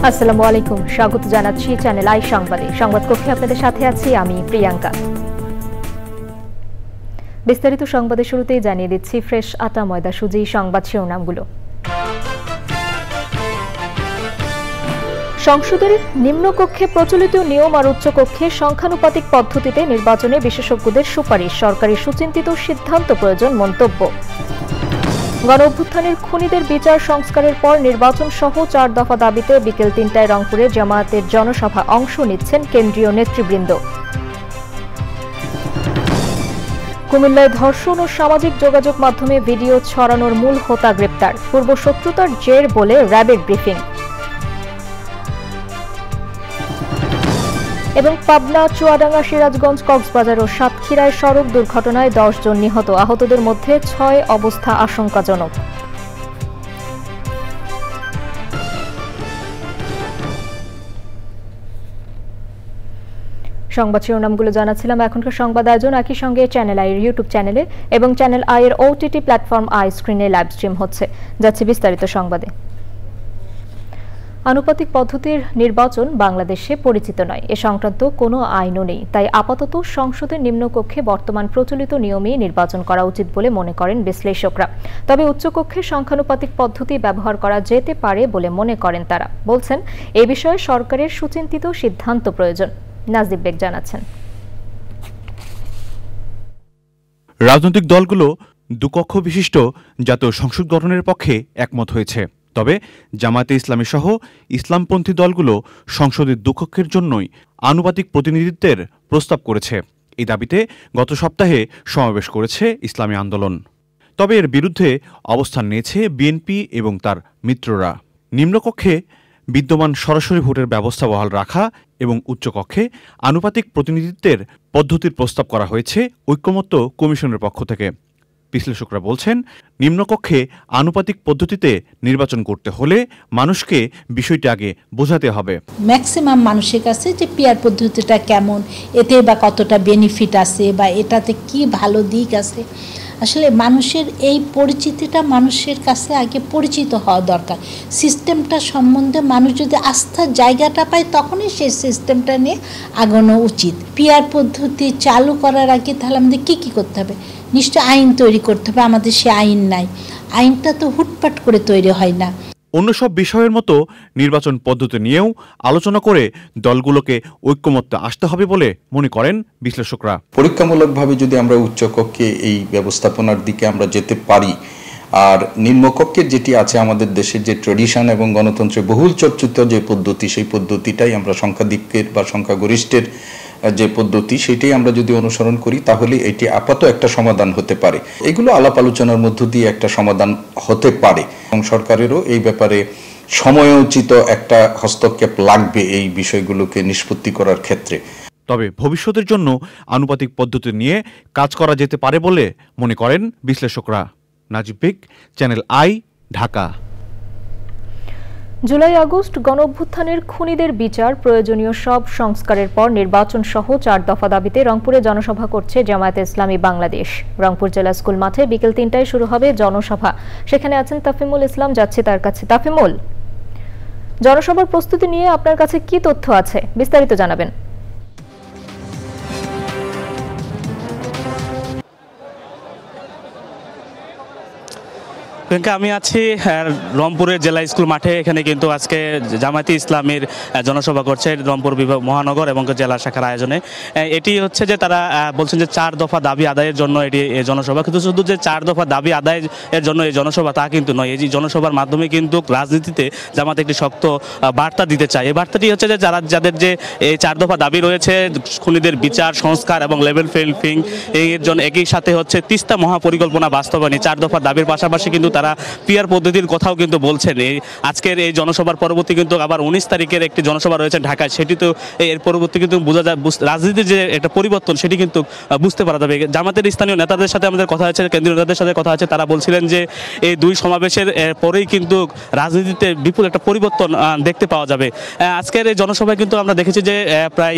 আসসালামু আলাইকুম, স্বাগত জানাচ্ছি চ্যানেল আই সংবাদে। সংবাদ কক্ষে আপনাদের সাথে আছি আমি প্রিয়াঙ্কা। বিস্তারিত সংবাদের শুরুতেই জানিয়ে দিচ্ছি ফ্রেশ আটা ময়দা সুজি সংবাদ শিরোনামগুলো। সংসদের নিম্নকক্ষে প্রচলিত নিয়ম আর উচ্চকক্ষে সংখ্যানুপাতিক পদ্ধতিতে নির্বাচনে বিশেষজ্ঞদের সুপারিশ, সরকারের সুচিন্তিত সিদ্ধান্ত প্রয়োজন মন্তব্য। গণঅভ্যুত্থানের খুনিদের বিচার সংস্কারের পর নির্বাচন সহ 4 দফা দাবিতে বিকেল 3টায় রংপুরে জামায়াতের জনসভা অংশ নিচ্ছেন কেন্দ্রীয় নেতৃবৃন্দ। কুমিল্লায় ধর্ষণ ও সামাজিক যোগাযোগ মাধ্যমে ভিডিও ছড়ানোর মূল হোতা গ্রেপ্তার, পূর্ব শত্রুতার জের বলে র্যাবের ব্রিফিং। এবং পাবনা, চুয়াডাঙ্গা, সিরাজগঞ্জ, কক্সবাজার ও সাতক্ষীরায় সড়ক দুর্ঘটনায় 10 জন নিহত, আহতদের মধ্যে 6 অবস্থা আশঙ্কাজনক। সংবাদ শিরোনামগুলো জানাচ্ছিলাম। এখনকার সংবাদ আয়োজন একই সঙ্গে চ্যানেল আই এর ইউটিউব চ্যানেলে এবং চ্যানেল আই এর ওটিটি প্ল্যাটফর্ম আই স্ক্রিনে লাইভ স্ট্রিম হচ্ছে। যাচ্ছে বিস্তারিত সংবাদে। আনুপাতিক পদ্ধতির নির্বাচন বাংলাদেশে পরিচিত নয়, এ সংক্রান্ত কোনো আইনও নেই। তাই আপাতত সংসদের নিম্নকক্ষে বর্তমান প্রচলিত নিয়মেই নির্বাচন করা উচিত বলে মনে করেন বিশ্লেষকরা। তবে উচ্চকক্ষে সংখ্যানুপাতিক পদ্ধতি ব্যবহার করা যেতে পারে বলে মনে করেন তারা। বলছেন, এ বিষয়ে সরকারের সুচিন্তিত সিদ্ধান্ত প্রয়োজন। নাজিব বেগ জানাচ্ছেন। রাজনৈতিক দলগুলো দুকক্ষ বিশিষ্ট জাতীয় সংসদ গঠনের পক্ষে একমত হয়েছে। তবে জামায়াতে ইসলামী সহ ইসলামপন্থী দলগুলো সংসদের দুকক্ষের জন্যই আনুপাতিক প্রতিনিধিত্বের প্রস্তাব করেছে। এই দাবিতে গত সপ্তাহে সমাবেশ করেছে ইসলামী আন্দোলন। তবে এর বিরুদ্ধে অবস্থান নিয়েছে বিএনপি এবং তার মিত্ররা। নিম্নকক্ষে বিদ্যমান সরাসরি ভোটের ব্যবস্থা বহাল রাখা এবং উচ্চকক্ষে আনুপাতিক প্রতিনিধিত্বের পদ্ধতির প্রস্তাব করা হয়েছে ঐকমত্য কমিশনের পক্ষ থেকে। বিশ্লেষকরা বলছেন, নিম্নকক্ষে আনুপাতিক পদ্ধতিতে নির্বাচন করতে হলে মানুষকে বিষয়টি আগে বোঝাতে হবে। ম্যাক্সিমাম মানুষের কাছে যে পিয়ার পদ্ধতিটা কেমন, এতে বা কতটা বেনিফিট আছে বা এটাতে কি ভালো দিক আছে, আসলে মানুষের এই পরিচিতিটা মানুষের কাছে আগে পরিচিত হওয়া দরকার। সিস্টেমটা সম্বন্ধে মানুষ যদি আস্থার জায়গাটা পায় তখনই সেই সিস্টেমটা নিয়ে আগানো উচিত। পিয়ার পদ্ধতি চালু করার আগে তাহলে আমাদের কী করতে হবে? নিশ্চয় আইন তৈরি করতে হবে। আমাদের সে আইন নাই, আইনটা তো হুটপাট করে তৈরি হয় না। অন্য সব বিষয়ের মতো নির্বাচন পদ্ধতি নিয়েও আলোচনা করে দলগুলোকে ঐক্যমত্যে আসতে হবে বলে মনে করেন বিশ্লেষকরা। পরীক্ষামূলকভাবে যদি আমরা উচ্চকক্ষে এই ব্যবস্থাপনার দিকে আমরা যেতে পারি, আর নিম্নকক্ষের যেটি আছে আমাদের দেশের যে ট্রেডিশন এবং গণতন্ত্রের বহুল চর্চিত যে পদ্ধতি, সেই পদ্ধতিটাই আমরা সংখ্যাধিক্যের বা সংখ্যাগরিষ্ঠের যে পদ্ধতি সেটাই আমরা যদি অনুসরণ করি তাহলে এটি আপাতত একটা সমাধান হতে পারে। এগুলো আলাপ আলোচনার মধ্য দিয়ে একটা সমাধান হতে পারে এবং সরকারেরও এই ব্যাপারে সময়োচিত একটা হস্তক্ষেপ লাগবে এই বিষয়গুলোকে নিষ্পত্তি করার ক্ষেত্রে। তবে ভবিষ্যতের জন্য আনুপাতিক পদ্ধতি নিয়ে কাজ করা যেতে পারে বলে মনে করেন বিশ্লেষকরা। Najib Beg, channel i, Dhaka. July August গণঅভ্যুত্থানের খুনিদের বিচার, প্রয়োজনীয় সব সংস্কারের পর নির্বাচন সহ 4 দফা দাবিতে রংপুরে জনসভা করছে জামায়াতে ইসলামী বাংলাদেশ। রংপুর জেলা স্কুল মাঠে বিকেল 3টায় শুরু হবে জনসভা। সেখানে আছেন তাফিমুল ইসলাম, যাচ্ছে তার কাছে। তাফিমুল, জনসভার প্রস্তুতি নিয়ে আপনার কাছে কি তথ্য আছে, বিস্তারিত জানাবেন। আমি আছি রংপুরের জেলা স্কুল মাঠে। এখানে কিন্তু আজকে জামায়াতে ইসলামীর জনসভা করছে রংপুর বিভাগ মহানগর এবং জেলা শাখার আয়োজনে। এটি হচ্ছে যে তারা বলছেন যে 4 দফা দাবি আদায়ের জন্য এটি এই জনসভা। কিন্তু শুধু যে 4 দফা দাবি আদায়ের জন্য এই জনসভা তা কিন্তু নয়। এই জনসভার মাধ্যমে কিন্তু রাজনীতিতে জামাত একটি শক্ত বার্তা দিতে চায়। এই বার্তাটি হচ্ছে যে যাদের যে এই 4 দফা দাবি রয়েছে, খুনিদের বিচার সংস্কার এবং লেভেল ফিল্ডিং, এর জন্য একই সাথে হচ্ছে তিস্তা মহাপরিকল্পনা বাস্তবায়ন, 4 দফা দাবির পাশাপাশি কিন্তু তারা পিয়ার পদ্ধতির কথাও কিন্তু বলছেন। এই আজকের এই জনসভার পরবর্তী কিন্তু আবার 19 তারিখের একটি জনসভা রয়েছে ঢাকায়। সেটি তো এর পরবর্তী কিন্তু বোঝা যায় রাজনীতির যে একটা পরিবর্তন সেটি কিন্তু বুঝতে পারা যাবে। জামাতের স্থানীয় নেতাদের সাথে আমাদের কথা হয়েছে, কেন্দ্রীয় নেতাদের সাথে কথা হয়েছে, তারা বলছিলেন যে এই 2 সমাবেশের পরেই কিন্তু রাজনীতিতে বিপুল একটা পরিবর্তন দেখতে পাওয়া যাবে। আজকের এই জনসভায় কিন্তু আমরা দেখেছি যে প্রায়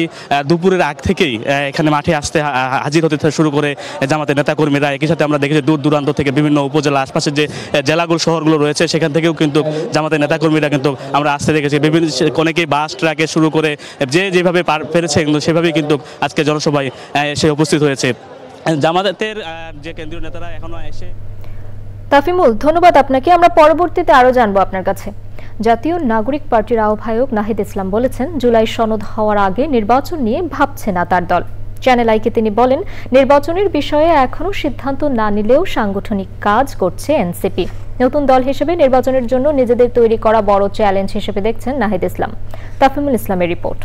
দুপুরের আগ থেকেই এখানে মাঠে আসতে হাজির হতে শুরু করে জামাতের নেতাকর্মীরা। একই সাথে আমরা দেখেছি দূর দূরান্ত থেকে বিভিন্ন উপজেলা আশপাশের যে জেলাগুলো শহরগুলো রয়েছে সেখান থেকেও কিন্তু জামাতের নেতাকর্মীরা কিন্তু আমরা আসতে দেখেছি। বিভিন্ন অনেকেই বাস ট্রাকে শুরু করে যে যেভাবে পেরেছে কিন্তু সেভাবেই কিন্তু আজকে জনসভায় এসে উপস্থিত হয়েছে জামাতের যে কেন্দ্রীয় নেতারা এখনো এসে। তাফিমুল, ধন্যবাদ আপনাকে। আমরা পরবর্তীতে আরো জানবো আপনার কাছে। জাতীয় নাগরিক পার্টির আহ্বায়ক নাহিদ ইসলাম বলেছেন, জুলাই সনদ হওয়ার আগে নির্বাচন নিয়ে ভাবছে না তার দল। চ্যানেল আইকে তিনি বলেন, নির্বাচনের বিষয়ে এখনো সিদ্ধান্ত না নিলেও সাংগঠনিক কাজ করছে এনসিপি। নতুন দল হিসেবে নির্বাচনের জন্য নিজেদের তৈরি করা বড় চ্যালেঞ্জ হিসেবে দেখছেন নাহিদ ইসলাম। তাফিমুল ইসলামের রিপোর্ট।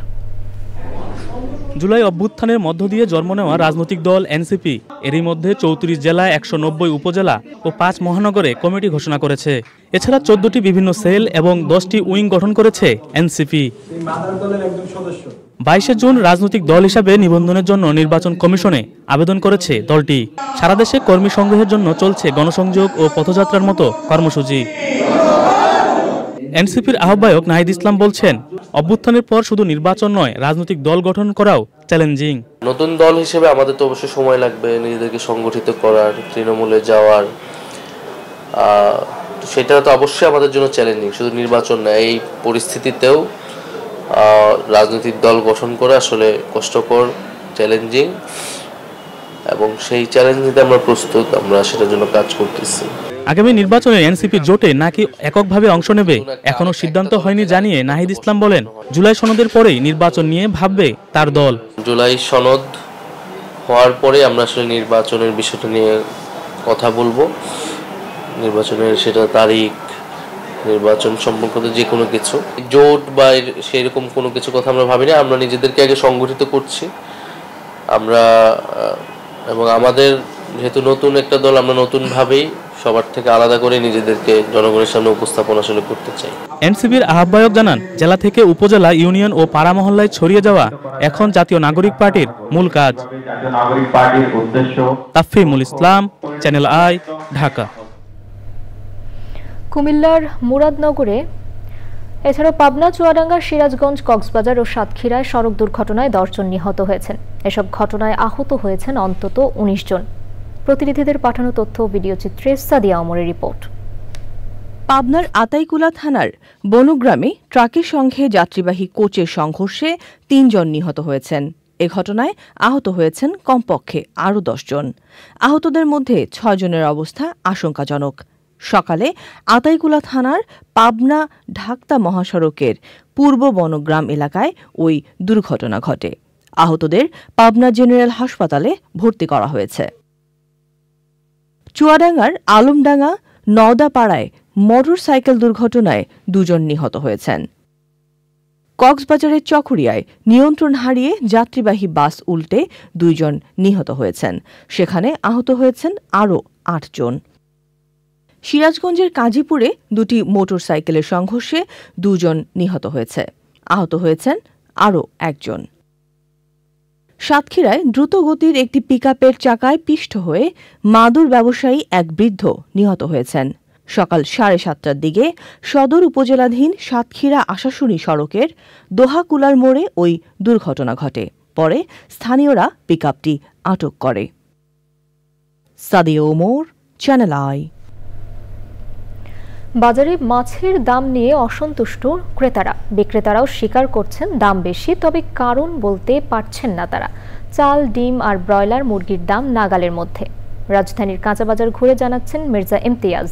জুলাই অভ্যুত্থানের মধ্য দিয়ে জন্ম নেওয়া রাজনৈতিক দল এনসিপি এরই মধ্যে ৩৪ জেলায় ১৯০ উপজেলা ও ৫ মহানগরে কমিটি ঘোষণা করেছে। এছাড়া ১৪টি বিভিন্ন সেল এবং 10টি উইং গঠন করেছে এনসিপি। ২২ জুন রাজনৈতিক দল হিসাবে নিবন্ধনের জন্য নির্বাচন কমিশনে আবেদন করেছে দলটি। সারা দেশে কর্মী সংগ্রহের জন্য চলছে গণসংযোগ ও পথযাত্রার মতো কর্মসূচি। এনসিপির আহ্বায়ক নাহিদ ইসলাম বলছেন, অভ্যুত্থানের পর শুধু নির্বাচন নয়, রাজনৈতিক দল গঠন করাও চ্যালেঞ্জিং। নতুন দল হিসেবে আমাদের তো অবশ্যই সময় লাগবে নিজেদেরকে সংগঠিত করার, তৃণমূলে যাওয়ার, সেটা তো অবশ্যই আমাদের জন্য চ্যালেঞ্জিং। শুধু নির্বাচন না, এই পরিস্থিতিতেও রাজনৈতিক দল গঠন করা আসলে কষ্টকর, চ্যালেঞ্জিং, এবং সেই চ্যালেঞ্জ নিতে আমরা প্রস্তুত। আমরা সেটার জন্য কাজ করতেছি। আগামী নির্বাচনে এনসিপি জোটে নাকি এককভাবে অংশ নেবে এখনো সিদ্ধান্ত হয়নি জানিয়ে নাহিদ ইসলাম বলেন, জুলাই সনদের পরেই নির্বাচন নিয়ে ভাববে তার দল। জুলাই সনদ হওয়ার পরে আমরা আসলে নির্বাচনের বিষয়টা নিয়ে কথা বলবো। নির্বাচনের সেটা তারিখ, নির্বাচন সম্পর্কিত যে কোনো কিছু, জোট বা সেরকম কোনো কিছু কথা আমরা ভাবি না। আমরা নিজেদেরকে আগে সংগঠিত করছি আমরা, এবং আমাদের যেহেতু নতুন একটা দল, আমরা নতুনভাবেই সবার থেকে আলাদা করে নিজেদেরকে জনগণের সামনে উপস্থাপন আসলে করতে চাই। এনসিপির আহ্বায়ক জানান, জেলা থেকে উপজেলা, ইউনিয়ন ও পাড়া মহল্লায় ছড়িয়ে যাওয়া এখন জাতীয় নাগরিক পার্টির মূল কাজ। তাফিমুল ইসলাম, চ্যানেল আই, ঢাকা। কুমিল্লার মুরাদনগরে এছাড়াও পাবনা, চুয়াডাঙ্গা, সিরাজগঞ্জ, কক্সবাজার ও সাতক্ষীরায় সড়ক দুর্ঘটনায় 10 জন নিহত হয়েছেন। এসব ঘটনায় আহত হয়েছেন অন্তত 19 জন। প্রতিনিধিদের পাঠানো তথ্য ও ভিডিও চিত্রে সাদিয়া ওমরের রিপোর্ট। পাবনার আতাইকুলা থানার বনুগ্রামে ট্রাকের সঙ্গে যাত্রীবাহী কোচের সংঘর্ষে 3 জন নিহত হয়েছেন। এ ঘটনায় আহত হয়েছেন কমপক্ষে আরও 10 জন। আহতদের মধ্যে 6 জনের অবস্থা আশঙ্কাজনক। সকালে আতাইকুলা থানার পাবনা ঢাকতা মহাসড়কের পূর্ব বনগ্রাম এলাকায় ওই দুর্ঘটনা ঘটে। আহতদের পাবনা জেনারেল হাসপাতালে ভর্তি করা হয়েছে। চুয়াডাঙ্গার আলমডাঙ্গা নওদাপাড়ায় মোটরসাইকেল দুর্ঘটনায় 2 জন নিহত হয়েছেন। কক্সবাজারের চকরিয়ায় নিয়ন্ত্রণ হারিয়ে যাত্রীবাহী বাস উল্টে 2 জন নিহত হয়েছেন। সেখানে আহত হয়েছেন আরও 8 জন। সিরাজগঞ্জের কাজীপুরে 2টি মোটরসাইকেলের সংঘর্ষে 2 জন নিহত হয়েছে। আহত হয়েছেন আরও 1 জন। সাতক্ষীরায় দ্রুতগতির একটি পিকআপের চাকায় পিষ্ট হয়ে মাদুর ব্যবসায়ী এক বৃদ্ধ নিহত হয়েছেন। সকাল 7:30টার দিকে সদর উপজেলাধীন সাতক্ষীরা আশাশুনি সড়কের দোহাকুলার মোড়ে ওই দুর্ঘটনা ঘটে। পরে স্থানীয়রা পিকআপটি আটক করে। Sadia Omar, channel I. বাজারে মাছের দাম নিয়ে অসন্তুষ্ট ক্রেতারা। বিক্রেতারাও স্বীকার করছেন দাম বেশি, তবে কারণ বলতে পারছেন না তারা। চাল, ডিম আর ব্রয়লার মুরগির দাম নাগালের মধ্যে। রাজধানীর কাঁচা বাজার ঘুরে জানাচ্ছেন মির্জা ইমতিয়াজ।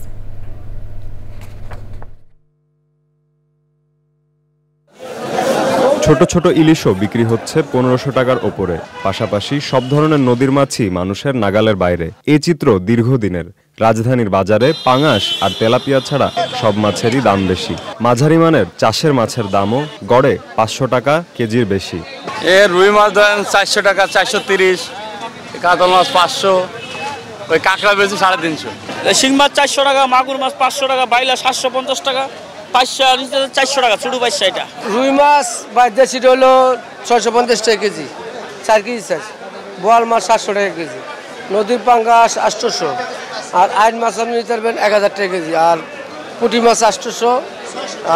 ছোট ছোট ইলিশও বিক্রি হচ্ছে 1500 টাকার ওপরে। পাশাপাশি সব ধরনের নদীর মাছই মানুষের নাগালের বাইরে। এই চিত্র দীর্ঘদিনের। রাজধানীর বাজারে পাঙাশ আর তেলাপিয়া ছাড়া সব মাছেরই দাম বেশি। মাঝারি মানের চাষের মাছের দামও গড়ে 500 টাকা কেজির বেশি। রুই মাছ ধরেন 400 টাকা, 430, কাতল মাছ 500, ওই কাঁকড়া বেশি 350। শিং মাছ 400 টাকা, মাগুর মাছ 500 টাকা, বাইলা 750 টাকা, 400 টাকা ছোট বাইশা। এটা রুই মাছ বা দেশিটা হলো 650 টাকা কেজি, 4 কেজি সাইজ। বোয়াল মাছ 700 টাকা কেজি, নদীর পাঙ্গাস 800, আর আইন মাছ আপনি নিতে পারবেন 1000 টাকা কেজি, আর পুঁটি মাছ 800,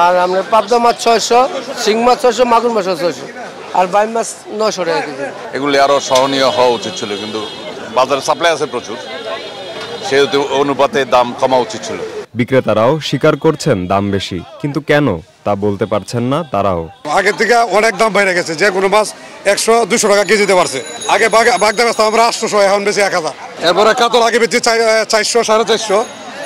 আর আপনার পাবদা মাছ 600, শিং মাছ 600, মাগুর মাছ 600, আর বাইম মাছ 900 টাকা কেজি। এগুলি আরও সহনীয় হওয়া উচিত ছিল, কিন্তু বাজারে সাপ্লাই আছে প্রচুর, সেই অনুপাতে দাম কমা উচিত ছিল। বিক্রেতারাও স্বীকার করছেন দাম বেশি, কিন্তু কেন তা বলতে পারছেন না তারাও। আগের থেকে অনেক দাম বেড়ে গেছে, যে কোনো মাছ 100-200 টাকা কেজি দিতে পারছে। আগে বাগদা বেচতাম আমরা 800, এখন বেশি 1000। এরপরে কাতল আগে বেশি 400-450,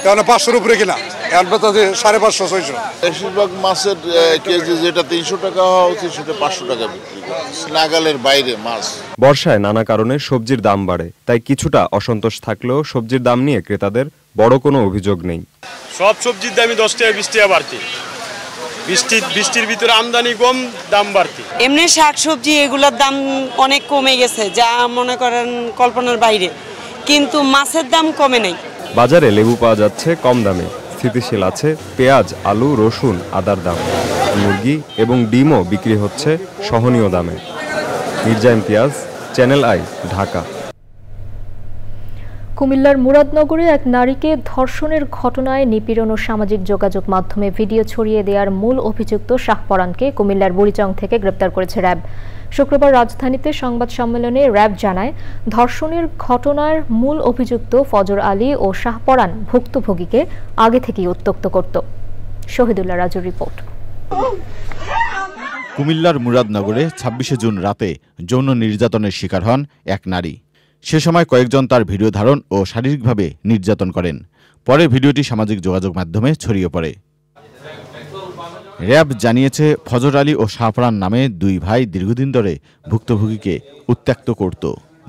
এখন 500-র উপরে কিনা, এখন বেচা 550-600। বেশিরভাগ মাছের কেজি যেটা 300 টাকা হওয়া উচিত সেটা 500 টাকা বিক্রি করে, নাগালের বাইরে মাছ। বর্ষায় নানা কারণে সবজির দাম বাড়ে, তাই কিছুটা অসন্তোষ থাকলেও সবজির দাম নিয়ে ক্রেতাদের বড় কোনো অভিযোগ নেই। সব সবজির দামই 10 টাকা 20 টাকা বাড়তি, বৃষ্টির ভিতরে আমদানি কম, দাম বাড়তি। এমনি শাকসবজি এগুলোর দাম অনেক কমে গেছে, যা মনে করেন কল্পনার বাইরে, কিন্তু মাছের দাম কমে নাই। বাজারে লেবু পাওয়া যাচ্ছে কম দামে, স্থিতিশীল আছে পেঁয়াজ, আলু, রসুন, আদার দাম। মুরগি এবং ডিমও বিক্রি হচ্ছে সহনীয় দামে। Mirza Imtiaz, channel i, Dhaka. কুমিল্লার মুরাদনগরে এক নারীকে ধর্ষণের ঘটনায় নিপীড়ন ও সামাজিক যোগাযোগ মাধ্যমে ভিডিও ছড়িয়ে দেওয়ার মূল অভিযুক্ত শাহপরানকে কুমিল্লার বুড়িচং থেকে গ্রেপ্তার করেছে র্যাব। শুক্রবার রাজধানীতে সংবাদ সম্মেলনে র্যাব জানায়, ধর্ষণের ঘটনার মূল অভিযুক্ত ফজর আলী ও শাহপরান ভুক্তভোগীকে আগে থেকেই উত্ত্যক্ত করত। শহীদুল্লাহ রাজুর রিপোর্ট। কুমিল্লার মুরাদনগরে 26 জুন রাতে যৌন নির্যাতনের শিকার হন এক নারী। সে সময় কয়েকজন তার ভিডিও ধারণ ও শারীরিকভাবে নির্যাতন করেন। পরে ভিডিওটি সামাজিক যোগাযোগ মাধ্যমে ছড়িয়ে পড়ে। র্যাব জানিয়েছে, ফজর আলী ও শাহপরান নামে দুই ভাই দীর্ঘদিন ধরে ভুক্তভোগীকে উত্ত্যক্ত করত।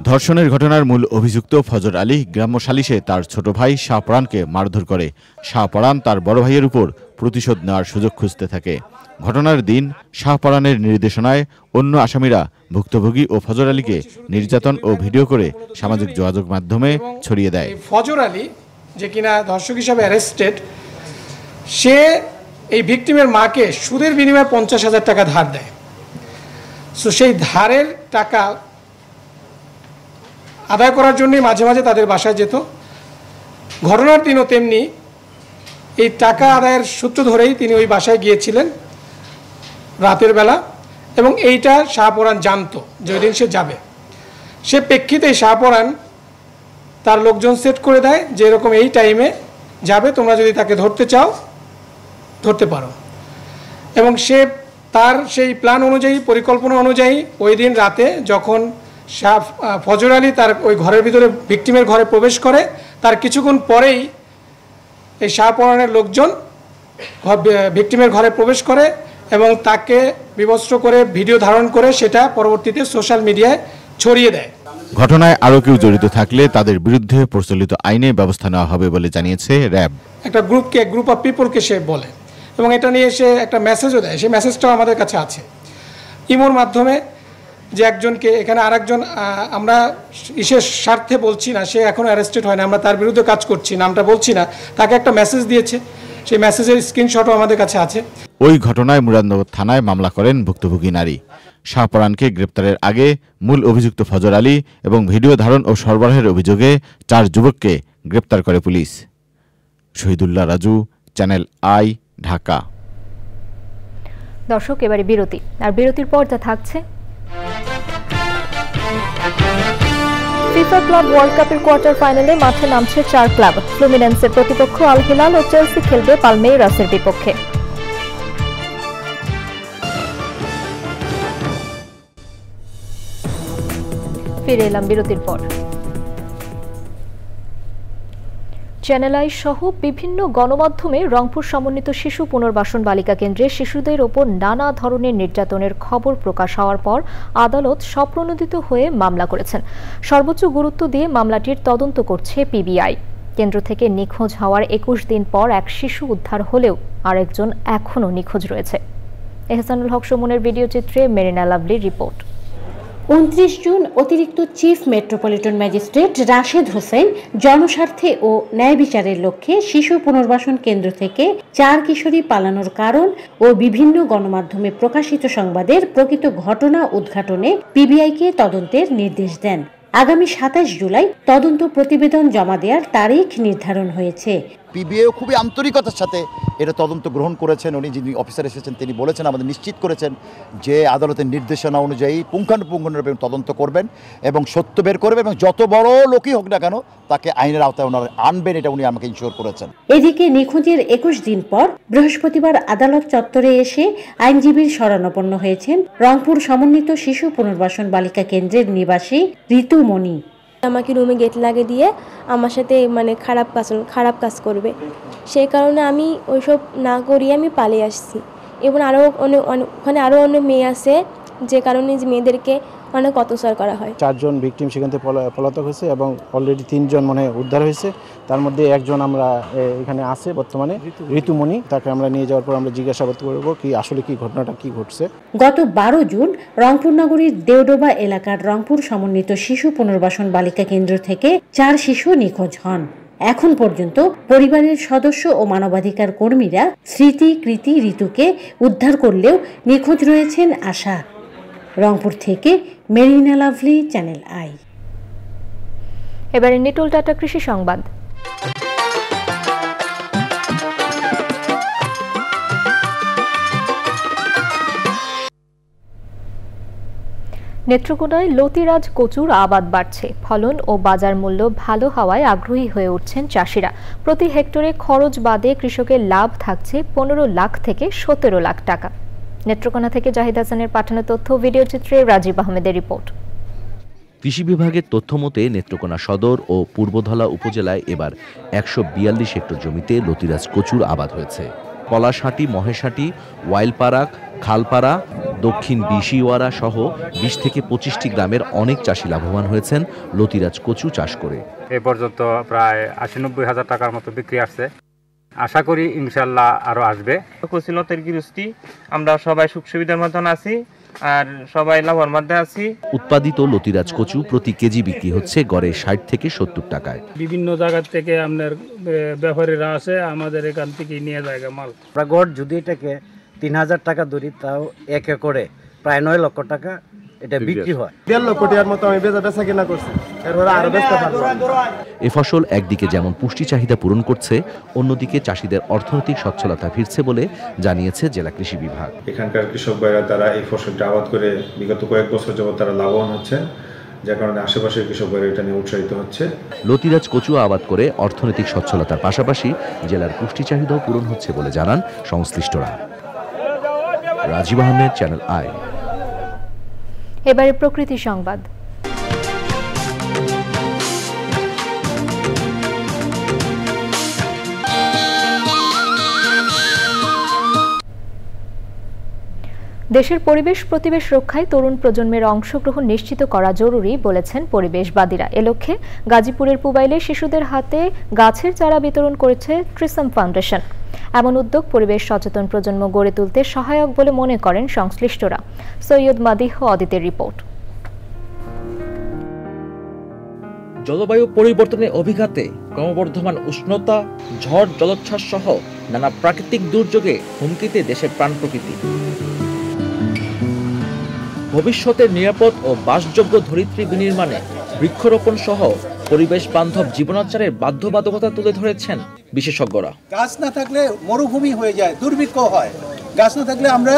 ধর্ষণের ঘটনার মূল অভিযুক্ত ফজর আলী গ্রাম্য সালিশে তার ছোট ভাই শাহপরানকে মারধর করে। শাহপরান তার বড় ভাইয়ের উপর প্রতিশোধ নেওয়ার সুযোগ খুঁজতে থাকে। ঘটনার দিন শাহপরানের নির্দেশনায় অন্য আসামিরা ভুক্তভোগী ও ফজর আলীকে নির্যাতন ও ভিডিও করে সামাজিক যোগাযোগ মাধ্যমে ছড়িয়ে দেয়। ফজর আলী, যে কিনা ধর্ষক হিসাবে অ্যারেস্টেড, সে এই ভিকটিমের মাকে সুদের বিনিময়ে 50,000 টাকা ধার দেয়। সো সেই ধারের টাকা আদায় করার জন্যই মাঝে মাঝে তাদের বাসায় যেত। ঘটনার দিনও তেমনি এই টাকা আদায়ের সূত্র ধরেই তিনি ওই বাসায় গিয়েছিলেন রাতের বেলা, এবং এইটা শাহপরান জানতো যে ওই দিন সে যাবে। সে প্রেক্ষিতে শাহপরান তার লোকজন সেট করে দেয় যে এরকম এই টাইমে যাবে, তোমরা যদি তাকে ধরতে চাও ধরতে পারো। এবং সে তার সেই প্ল্যান অনুযায়ী, পরিকল্পনা অনুযায়ী ওই দিন রাতে যখন ফজর আলী তার ওই ঘরের ভিতরে ভিকটিমের ঘরে প্রবেশ করে, তার কিছুক্ষণ পরেই এই শাহপরানের লোকজন ভিকটিমের ঘরে প্রবেশ করে এবং তাকে বিবস্ত্র করে ভিডিও ধারণ করে সেটা পরবর্তীতে সোশ্যাল মিডিয়ায় ছড়িয়ে দেয়। ঘটনায় আরও কেউ জড়িত থাকলে তাদের বিরুদ্ধে প্রচলিত আইনে ব্যবস্থা নেওয়া হবে বলে জানিয়েছে র্যাব। একটা গ্রুপ অফ পিপলকে সে বলে এবং এটা নিয়ে সে একটা মেসেজও দেয়। সেই মেসেজটাও আমাদের কাছে আছে ইমোর মাধ্যমে, যে একজনকে এখানে আরেকজন, আমরা ইসের স্বার্থে বলছি না, সে এখনও অ্যারেস্টেড হয় না, আমরা তার বিরুদ্ধে কাজ করছি, নামটা বলছি না, তাকে একটা মেসেজ দিয়েছে, সেই মেসেজের স্ক্রিনশটও আমাদের কাছে আছে। ওই ঘটনায় মুরাদনগর থানায় মামলা করেন ভুক্তভোগী নারী। শাহপরানকে গ্রেপ্তারের আগে মূল অভিযুক্ত ফজর আলী এবং ভিডিও ধারণ ও সরবরাহের অভিযোগে 4 যুবককে গ্রেপ্তার করে police. Shahidullah Raju, channel i, Dhaka. দর্শক, এবারে বিরতি, আর বিরতির পর যা থাকছে, ফিফা ক্লাব ওয়ার্ল্ড কাপের কোয়ার্টার ফাইনালে মাঠে নামছে 4 ক্লাব। ফ্লুমিনেন্সের প্রতিপক্ষ আল হিলাল ও চেলসি খেলবে পালমেইরাসের বিপক্ষে। ফিরে এলাম বিরতির পর। চ্যানেল আই সহ বিভিন্ন গণমাধ্যমে রংপুর সমন্বিত শিশু পুনর্বাসন বালিকা কেন্দ্রে শিশুদের ওপর নানা ধরনের নির্যাতনের খবর প্রকাশ হওয়ার পর আদালত স্বপ্রণোদিত হয়ে মামলা করেছেন। সর্বোচ্চ গুরুত্ব দিয়ে মামলাটির তদন্ত করছে পিবিআই। কেন্দ্র থেকে নিখোঁজ হওয়ার 21 দিন পর এক শিশু উদ্ধার হলেও আরেকজন এখনও নিখোঁজ রয়েছে। এহসানুল হক সুমনের ভিডিও চিত্রে মেরিনা লাভলির রিপোর্ট। 29 জুন অতিরিক্ত chief metropolitan magistrate Rashed Hossain জনস্বার্থে ও ন্যায় বিচারের লক্ষ্যে শিশু পুনর্বাসন কেন্দ্র থেকে 4 কিশোরী পালানোর কারণ ও বিভিন্ন গণমাধ্যমে প্রকাশিত সংবাদের প্রকৃত ঘটনা উদ্ঘাটনে পিবিআইকে তদন্তের নির্দেশ দেন। আগামী 27 জুলাই তদন্ত প্রতিবেদন জমা দেওয়ার তারিখ নির্ধারণ হয়েছে। পিবিএও খুবই আন্তরিকতার সাথে এটা তদন্ত গ্রহণ করেছেন। উনি যিনি অফিসার এসেছেন তিনি বলেছেন, আমাদের নিশ্চিত করেছেন যে আদালতের নির্দেশনা অনুযায়ী পুঙ্খানুপুঙ্খভাবে তদন্ত করবেন এবং সত্য বের করবেন এবং যত বড় লোকই হোক না কেন তাকে আইনের আওতায় ওনারা আনবেন, এটা উনি আমাকে ইনশিওর করেছেন। এদিকে নিখোঁজের 21 দিন পর বৃহস্পতিবার আদালত চত্বরে এসে আইনজীবীর শরণাপন্ন হয়েছেন রংপুর সমন্বিত শিশু পুনর্বাসন বালিকা কেন্দ্রের নিবাসী ঋতুমণি। আমাকে রুমে গেট লাগিয়ে দিয়ে আমার সাথে মানে খারাপ কাজ করবে, সেই কারণে আমি ওইসব না করিয়ে আমি পালিয়ে আসছি। এবং আরও ওখানে আরও অনেক মেয়ে আছে, যে কারণে যে মেয়েদেরকে অনেক অত্যাচার করা হয়। 4 জন ভিকটিম সেখান থেকে পলাতক হয়েছে এবং অলরেডি 3 জন মনে উদ্ধার হয়েছে। তার মধ্যে একজন আমরা এখানে আছে বর্তমানে, ঋতুমণি। তাকে আমরা নিয়ে যাওয়ার পর আমরা জিজ্ঞাসাবাদ করব কি আসলে কি ঘটনাটা কি ঘটছে। গত 12 জুন রংপুর নগরীর দেওডোবা এলাকার রংপুর সমন্বিত শিশু পুনর্বাসন বালিকা কেন্দ্র থেকে 4 শিশু নিখোঁজ হন। এখন পর্যন্ত পরিবারের সদস্য ও মানবাধিকার কর্মীরা স্মৃতি, কৃতি, ঋতুকে উদ্ধার করলেও নিখোঁজ রয়েছেন আশা। রংপুর থেকে মেরিনা লাভলি, চ্যানেল আই। এবারে নিটল টাটা কৃষি সংবাদ। নেত্রকোনায় লতিরাজ কচুর আবাদ বাড়ছে। ফলন ও বাজার মূল্য ভালো হওয়ায় আগ্রহী হয়ে উঠছেন চাষিরা। প্রতি হেক্টরে খরচ বাদে কৃষকের লাভ থাকছে 15 লাখ থেকে 17 লাখ টাকা। নেত্রকোনা থেকে জাহিদ হাসানের পাঠানো তথ্য, ভিডিও চিত্রে রাজীব আহমেদের রিপোর্ট। কৃষি বিভাগের তথ্য মতে নেত্রকোনা সদর ও পূর্বধলা উপজেলায় এবার 142 হেক্টর জমিতে লতিরাজ কচুর আবাদ হয়েছে। পলাশহাটি, মহেশহাটি, ওয়াইলপাড়া, খালপাড়া, দক্ষিণ বিশিওয়ারা সহ 20 থেকে 25টি গ্রামের অনেক চাষি লাভবান হয়েছেন লতিরাজ কচু চাষ করে। এ পর্যন্ত প্রায় 80-90 হাজার টাকার মতো বিক্রি আসছে। আশা করি ইনশাল্লাহ আরো আসবে। কচিলতের গৃহস্থী আমরা সবাই সুখ সুবিধার মতন আছি আর সবাই লাভের মধ্যে আছি। উৎপাদিত লতিরাজ কচু প্রতি কেজি বিক্রি হচ্ছে গড়ে 60 থেকে 70 টাকায়। বিভিন্ন জায়গা থেকে আপনার ব্যাপারীরা আসে, আমাদের এখান থেকে নিয়ে যায় মাল। গড় যদি এটাকে 3000 টাকা ধরি, তাও 1 একরে প্রায় 9 লক্ষ টাকা এটা বিক্রি হয়। 1.5 লক্ষ টাকার মতো আমি বেচা কিনা করছি, এরপরে আরো বেচতে পারবো। এই ফসল একদিকে যেমন পুষ্টি চাহিদা পূরণ করছে, অন্যদিকে চাষিদের অর্থনৈতিক সচ্ছলতা ফিরছে বলে জানিয়েছে জেলা কৃষি বিভাগ। এখানকার কৃষক ভাইরা তারা এই ফসলটা আবাদ করে বিগত কয়েক বছর যাবত তারা লাভবান হচ্ছে, যার কারণে আশেপাশের কৃষক ভাইরা এটা নিয়ে উৎসাহিত হচ্ছে। লতিরাজ কচু আবাদ করে অর্থনৈতিক সচ্ছলতার পাশাপাশি জেলার পুষ্টি চাহিদাও পূরণ হচ্ছে বলে জানান সংশ্লিষ্টরা। Rajib Ahmed, channel I. এবারে প্রকৃতি সংবাদ। দেশের পরিবেশ প্রতিবেশ রক্ষায় তরুণ প্রজন্মের অংশগ্রহণ নিশ্চিত করা জরুরি বলেছেন পরিবেশবাদীরা। এ লক্ষ্যে গাজীপুরের পুবাইলে শিশুদের হাতে গাছের চারা বিতরণ করেছে ট্রিসাম ফাউন্ডেশন। এমন উদ্যোগ পরিবেশ সচেতন প্রজন্ম গড়ে তুলতে সহায়ক বলে মনে করেন সংশ্লিষ্টরা। সৈয়দ মাদিহ অদিতের রিপোর্ট। জলবায়ু পরিবর্তনের অভিঘাতে ক্রমবর্ধমান উষ্ণতা, ঝড়, জলোচ্ছ্বাস সহ নানা প্রাকৃতিক দুর্যোগে হুমকিতে দেশের প্রাণ প্রকৃতি। ভবিষ্যতের নিরাপদ ও বাসযোগ্য ধরিত্রী বিনির্মাণে বৃক্ষরোপণ সহ পরিবেশ বান্ধব জীবনাচারের বাধ্যবাধকতা তুলে ধরেছেন বিশেষজ্ঞরা। গাছ না থাকলে মরুভূমি হয়ে যায়, দুর্ভিক্ষ হয়। গাছ না থাকলে আমরা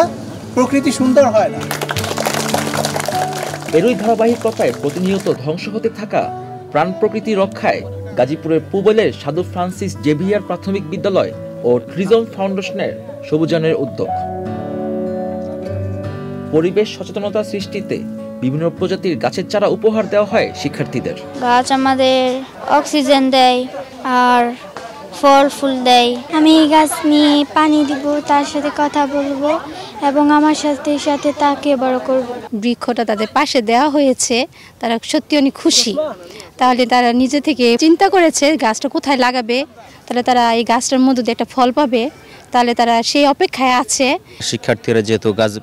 প্রকৃতি সুন্দর হয় না। এরই ধারাবাহিকতায় প্রতিনিয়ত ধ্বংস হতে থাকা প্রাণ প্রকৃতি রক্ষায় গাজীপুরের পুবাইলের সাধু ফ্রান্সিস জেভিয়ার প্রাথমিক বিদ্যালয় ও ট্রিজম ফাউন্ডেশনের সবুজায়নের উদ্যোগ। পরিবেশ সচেতনতা সৃষ্টিতে বিভিন্ন প্রজাতির গাছের চারা উপহার দেওয়া হয় শিক্ষার্থীদের। গাছ আমাদের অক্সিজেন দেয় আর ফল ফুল দেয়। আমি এই গাছ নিয়ে পানি দিব, তার সাথে কথা বলবো এবং আমার সাথে সাথে তাকে বড় করব। বৃক্ষটা তাদের পাশে দেওয়া হয়েছে, তারা সত্যি অনেক খুশি। তাহলে তারা নিজে থেকে চিন্তা করেছে গাছটা কোথায় লাগাবে, তাহলে তারা এই গাছটার মধ্যে দিয়ে একটা ফল পাবে, তাহলে তারা সেই অপেক্ষায় আছে। শিক্ষার্থীরা যেহেতু গাছ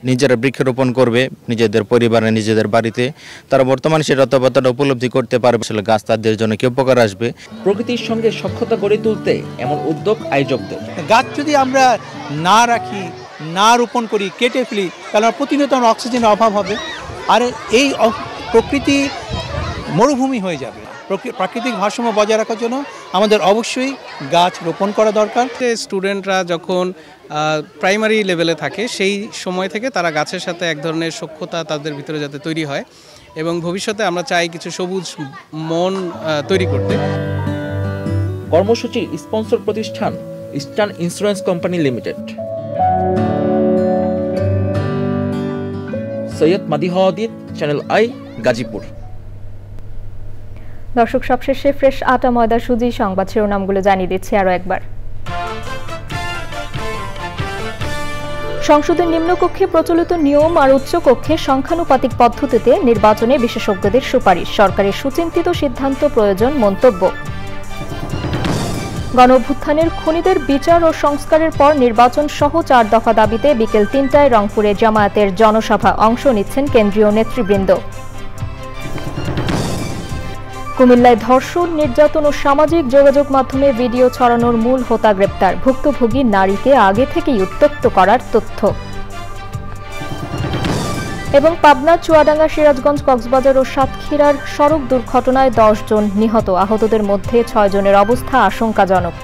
নিজেরা বৃক্ষরোপণ করবে নিজেদের পরিবারে, নিজেদের বাড়িতে, তারা বর্তমানে সেটা ততটা উপলব্ধি করতে পারবে আসলে গাছ তাদের জন্য কি উপকার আসবে। প্রকৃতির সঙ্গে সখ্যতা গড়ে তুলতে এমন উদ্যোগ আয়োজকদের। গাছ যদি আমরা না রাখি, না রোপণ করি, কেটে ফেলি, তাহলে প্রতিনিয়ত অক্সিজেনের অভাব হবে আর এই প্রকৃতি মরুভূমি হয়ে যাবে। প্রাকৃতিক ভারসাম্য বজায় রাখার জন্য আমাদের অবশ্যই গাছ রোপণ করা দরকার। স্টুডেন্টরা যখন প্রাইমারি লেভেলে থাকে সেই সময় থেকে তারা গাছের সাথে এক ধরনের সখ্যতা তাদের ভিতরে যাতে তৈরি হয় এবং ভবিষ্যতে আমরা চাই কিছু সবুজ মন তৈরি করতে। কর্মসূচির স্পন্সর প্রতিষ্ঠান Eastern Insurance company limited. Syed Madihauddin, channel i, Gazipur. দর্শক, সবশেষে ফ্রেশ আটা, ময়দা, সুজি সংবাদ শিরোনামগুলো জানিয়ে দিচ্ছি আরও একবার। সংসদের নিম্নকক্ষে প্রচলিত নিয়ম আর উচ্চকক্ষে সংখ্যানুপাতিক পদ্ধতিতে নির্বাচনে বিশেষজ্ঞদের সুপারিশ, সরকারের সুচিন্তিত সিদ্ধান্ত প্রয়োজন মন্তব্য। গণঅভ্যুত্থানের খুনিদের বিচার ও সংস্কারের পর নির্বাচন সহ 4 দফা দাবিতে বিকেল 3টায় রংপুরে জামায়াতের জনসভা, অংশ নিচ্ছেন কেন্দ্রীয় নেতৃবৃন্দ। কুমিল্লায় ধর্ষণ, নির্যাতন ও সামাজিক যোগাযোগ মাধ্যমে ভিডিও ছড়ানোর মূল হোতা গ্রেপ্তার, ভুক্তভোগী নারীকে আগে থেকেই উত্ত্যক্ত করার তথ্য। এবং পাবনা, চুয়াডাঙ্গা, সিরাজগঞ্জ, কক্সবাজার ও সাতক্ষীরার সড়ক দুর্ঘটনায় 10 জন নিহত, আহতদের মধ্যে 6 জনের অবস্থা আশঙ্কাজনক।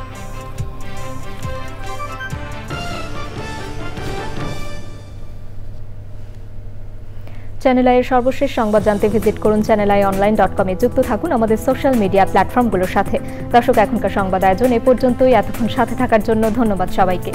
চ্যানেল আইয়ের সর্বশেষ সংবাদ জানতে ভিজিট করুন channelionline.com-এ। যুক্ত থাকুন আমাদের সোশ্যাল মিডিয়া প্ল্যাটফর্মগুলোর সাথে। দর্শক, এখনকার সংবাদ আয়োজন এ পর্যন্তই। এতক্ষণ সাথে থাকার জন্য ধন্যবাদ সবাইকে।